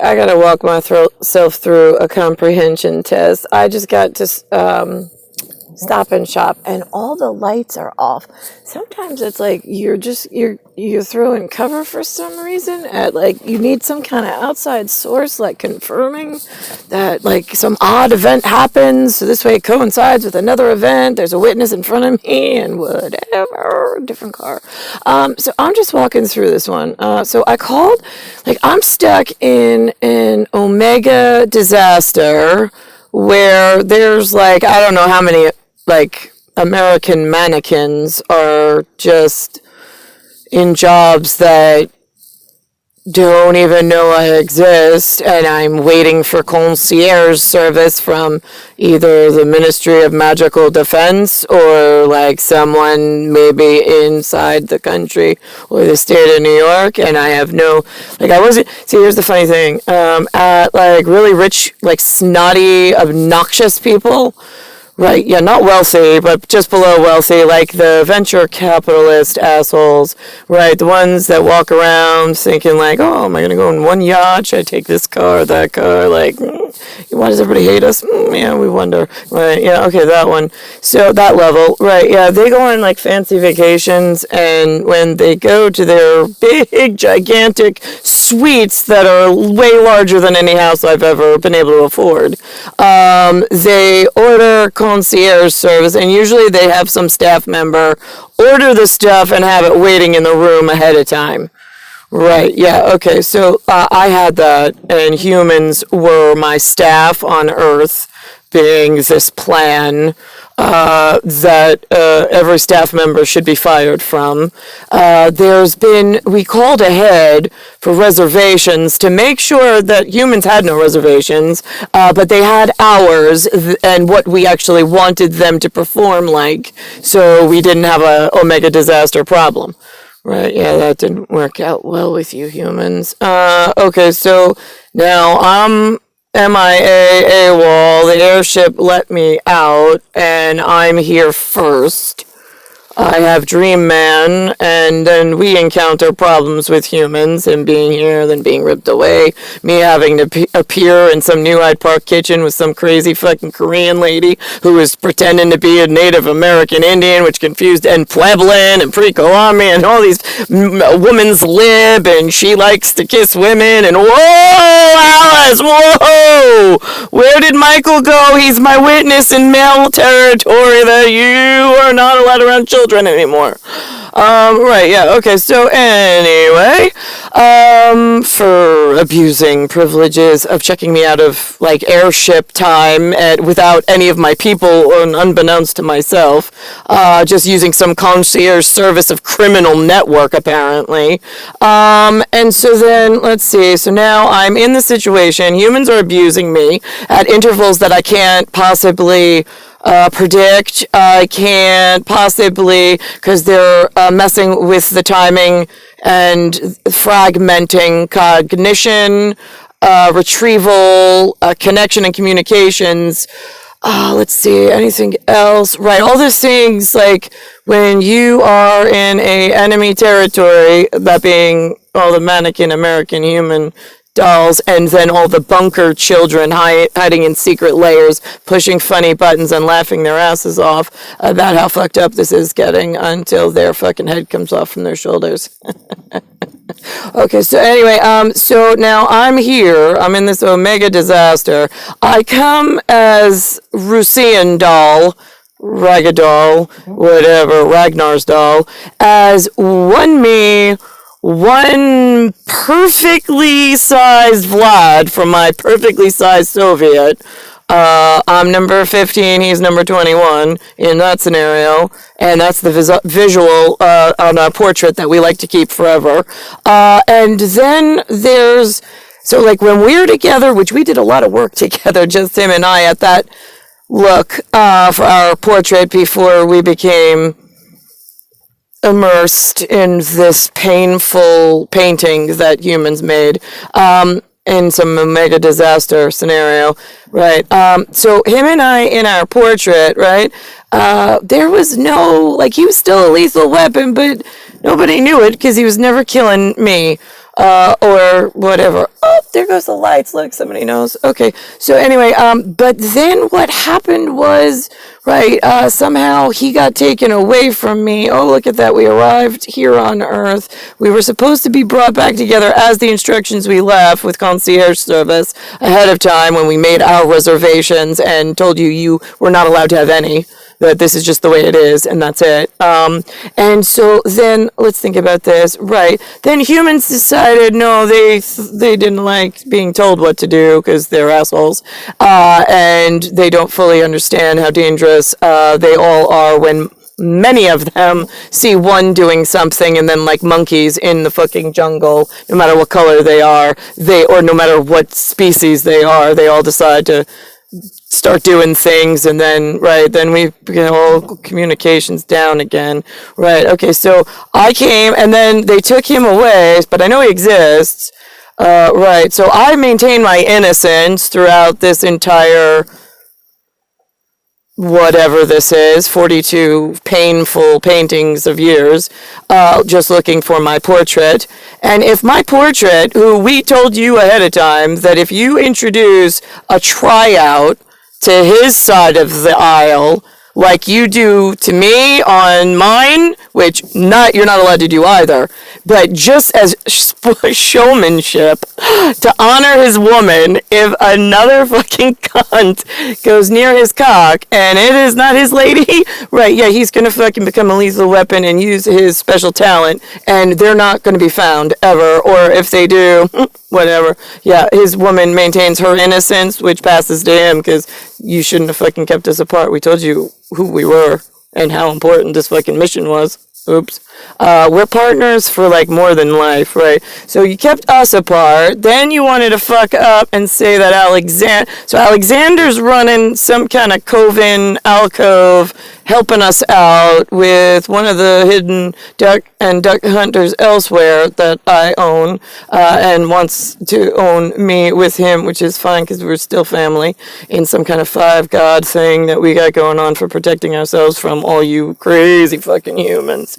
I gotta walk myself through a comprehension test. I just got to Stop and Shop, and all the lights are off. Sometimes it's like you're throwing cover for some reason. At like you need some kind of outside source, like confirming that like some odd event happens. So this way it coincides with another event. There's a witness in front of me, and whatever, different car. So I'm just walking through this one. So I called. Like I'm stuck in an Omega disaster where there's like I don't know how many like American mannequins are just in jobs that don't even know I exist, and I'm waiting for concierge service from either the Ministry of Magical Defense or like someone maybe inside the country or the state of New York, and I have no, like I wasn't, see here's the funny thing, at like really rich, like snotty, obnoxious people, right, yeah, not wealthy, but just below wealthy, like the venture capitalist assholes, right, the ones that walk around thinking like, oh, am I going to go in one yacht? Should I take this car or that car? Like, why does everybody hate us? Yeah, we wonder, right, yeah, okay, that one. So that level, right, yeah, they go on like fancy vacations, and when they go to their big, gigantic suites that are way larger than any house I've ever been able to afford, they order concierge service, and usually they have some staff member order the stuff and have it waiting in the room ahead of time. Right, yeah, okay, so I had that, and humans were my staff on Earth, being this plan that every staff member should be fired from. We called ahead for reservations to make sure that humans had no reservations, but they had hours and what we actually wanted them to perform like, so we didn't have a Omega disaster problem. Right, yeah, that didn't work out well with you humans. Okay, so now I'm MIA AWOL, the airship let me out, and I'm here first. I have Dream Man, and then we encounter problems with humans, and being here, then being ripped away, me having to appear in some New Hyde Park kitchen with some crazy fucking Korean lady who was pretending to be a Native American Indian, which confused and Pueblan and pre-Colombian and all these woman's lib, and she likes to kiss women, and whoa, Alice, whoa! Where did Michael go? He's my witness in male territory that you are not allowed around children anymore. Right, yeah, okay, so anyway, for abusing privileges of checking me out of, like, airship time without any of my people, or unbeknownst to myself, just using some concierge service of criminal network, apparently. And so then, let's see, so now I'm in the situation, humans are abusing me at intervals that I can't possibly predict. I can't possibly, because they're messing with the timing and fragmenting cognition, retrieval, connection and communications. Let's see, anything else? Right, all those things, like when you are in a enemy territory, that being all the mannequin American human dolls, and then all the bunker children hiding in secret layers, pushing funny buttons and laughing their asses off about how fucked up this is getting until their fucking head comes off from their shoulders. Okay, so anyway, so now I'm here, I'm in this Omega disaster. I come as Rusian doll, Ragdoll, whatever, Ragnar's doll, as one perfectly sized Vlad from my perfectly sized Soviet. I'm number 15, he's number 21 in that scenario, and that's the visual on a portrait that we like to keep forever. And then there's, so like when we're together, which we did a lot of work together, just him and I, at that look for our portrait before we became immersed in this painful painting that humans made in some Omega disaster scenario, right? So him and I in our portrait, right? There was no, like, he was still a lethal weapon, but nobody knew it because he was never killing me. or whatever. Oh, there goes the lights. Look, somebody knows. Okay. So anyway, but then what happened was, right, somehow he got taken away from me. Oh, look at that. We arrived here on Earth. We were supposed to be brought back together as the instructions we left with concierge service ahead of time when we made our reservations and told you were not allowed to have any. That this is just the way it is, and that's it. And so then let's think about this, right? Then humans decided no, they didn't like being told what to do because they're assholes, and they don't fully understand how dangerous they all are when many of them see one doing something, and then like monkeys in the fucking jungle, no matter what color they are, or no matter what species they are, they all decide to start doing things, and then then we get all communications down again, right? Okay, so I came and then they took him away, but I know he exists, right? So I maintain my innocence throughout this entire whatever this is, 42 painful paintings of years, just looking for my portrait. And if my portrait, who we told you ahead of time that if you introduce a tryout to his side of the aisle, like you do to me on mine, which you're not allowed to do either, but just as showmanship to honor his woman, if another fucking cunt goes near his cock and it is not his lady, right, yeah, he's gonna fucking become a lethal weapon and use his special talent, and they're not gonna be found ever, or if they do, whatever. Yeah, his woman maintains her innocence, which passes to him, because you shouldn't have fucking kept us apart. We told you who we were and how important this fucking mission was. Oops. We're partners for like more than life, right? So you kept us apart. Then you wanted to fuck up and say that Alexander's running some kind of coven alcove, helping us out with one of the hidden duck hunters elsewhere that I own, and wants to own me with him, which is fine because we're still family in some kind of 5-god thing that we got going on for protecting ourselves from all you crazy fucking humans.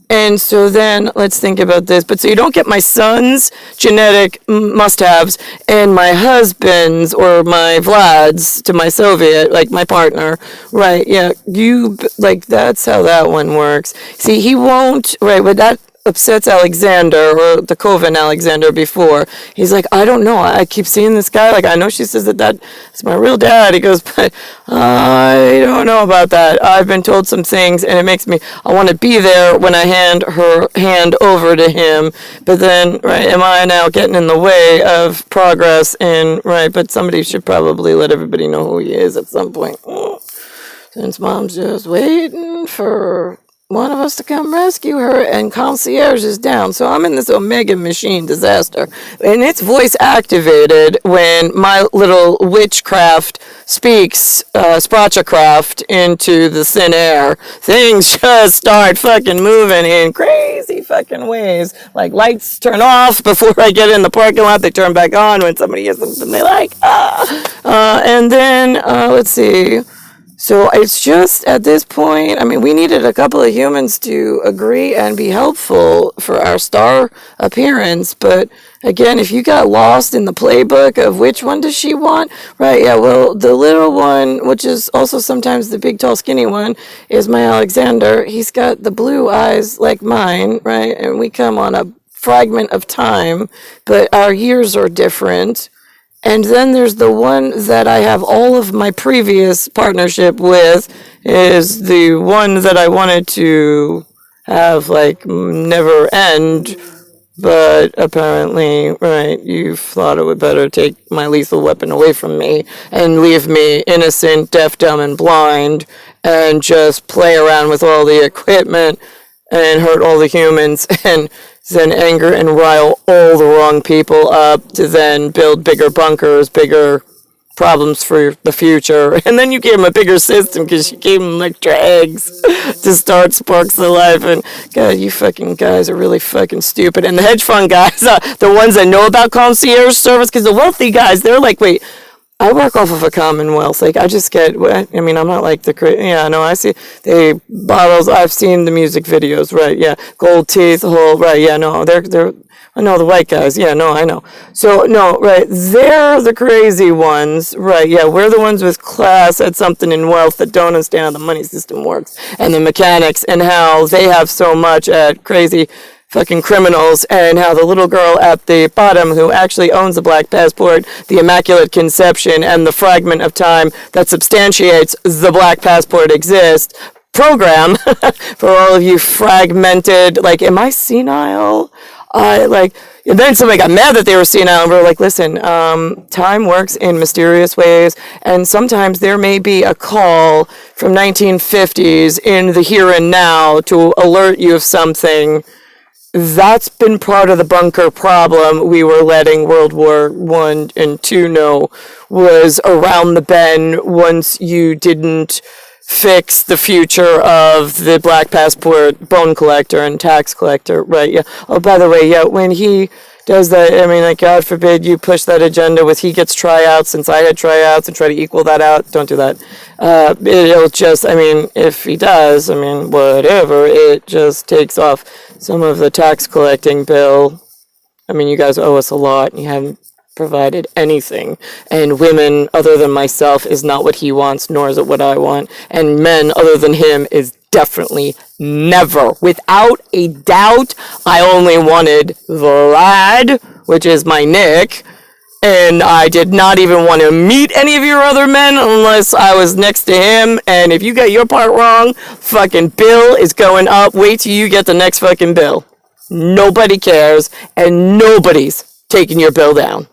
And so then let's think about this. But so you don't get my son's genetic must-haves and my husband's or my Vlad's to my Soviet, like my partner, right? Yeah, that's how that one works. See, he won't, right, but that upsets Alexander, or the Coven Alexander before. He's like, I don't know. I keep seeing this guy. Like, I know she says that's my real dad. He goes, but I don't know about that. I've been told some things, and it makes me, I want to be there when I hand her hand over to him. But then, right, am I now getting in the way of progress? And, right, but somebody should probably let everybody know who he is at some point. Since mom's just waiting for one of us to come rescue her, and concierge is down. So I'm in this Omega machine disaster, and it's voice activated when my little witchcraft speaks Sprachcraft into the thin air. Things just start fucking moving in crazy fucking ways. Like lights turn off before I get in the parking lot, they turn back on when somebody hears something they like. And then let's see. So it's just at this point, I mean, we needed a couple of humans to agree and be helpful for our star appearance. But again, if you got lost in the playbook of which one does she want, right? Yeah, well, the little one, which is also sometimes the big, tall, skinny one, is my Alexander. He's got the blue eyes like mine, right? And we come on a fragment of time, but our years are different. And then there's the one that I have all of my previous partnership with, is the one that I wanted to have like never end, but apparently, right, you thought it would better take my lethal weapon away from me and leave me innocent, deaf, dumb, and blind, and just play around with all the equipment and hurt all the humans and then anger and rile all the wrong people up to then build bigger bunkers, bigger problems for the future. And then you gave him a bigger system because you gave him extra eggs to start sparks of life. And God, you fucking guys are really fucking stupid. And the hedge fund guys, the ones that know about concierge service, because the wealthy guys, they're like, wait, I work off of a Commonwealth. Like, I just get, I mean, I'm not like yeah, no, I see the bottles, I've seen the music videos, right, yeah, gold teeth, whole, right, yeah, no, I know the white guys, yeah, no, I know. So, no, right, they're the crazy ones, right, yeah, we're the ones with class at something in wealth that don't understand how the money system works, and the mechanics, and how they have so much at crazy fucking criminals, and how the little girl at the bottom who actually owns the black passport, the immaculate conception, and the fragment of time that substantiates the black passport exists program for all of you fragmented, like, am I senile? And then somebody got mad that they were senile, and we were like, listen, time works in mysterious ways, and sometimes there may be a call from 1950s in the here and now to alert you of something. That's been part of the bunker problem we were letting World War I and II know was around the bend once you didn't fix the future of the black passport bone collector and tax collector, right? Yeah. Oh, by the way, yeah, when he does that, I mean, like, God forbid you push that agenda with he gets tryouts since I had tryouts and try to equal that out. Don't do that. It'll just, I mean, if he does, I mean, whatever, it just takes off some of the tax collecting bill. I mean, you guys owe us a lot and you haven't provided anything. And women other than myself is not what he wants, nor is it what I want. And men other than him is definitely never, without a doubt. I only wanted the lad, which is my Nick, and I did not even want to meet any of your other men unless I was next to him. And if you got your part wrong, fucking bill is going up. Wait till you get the next fucking bill. Nobody cares, and nobody's taking your bill down.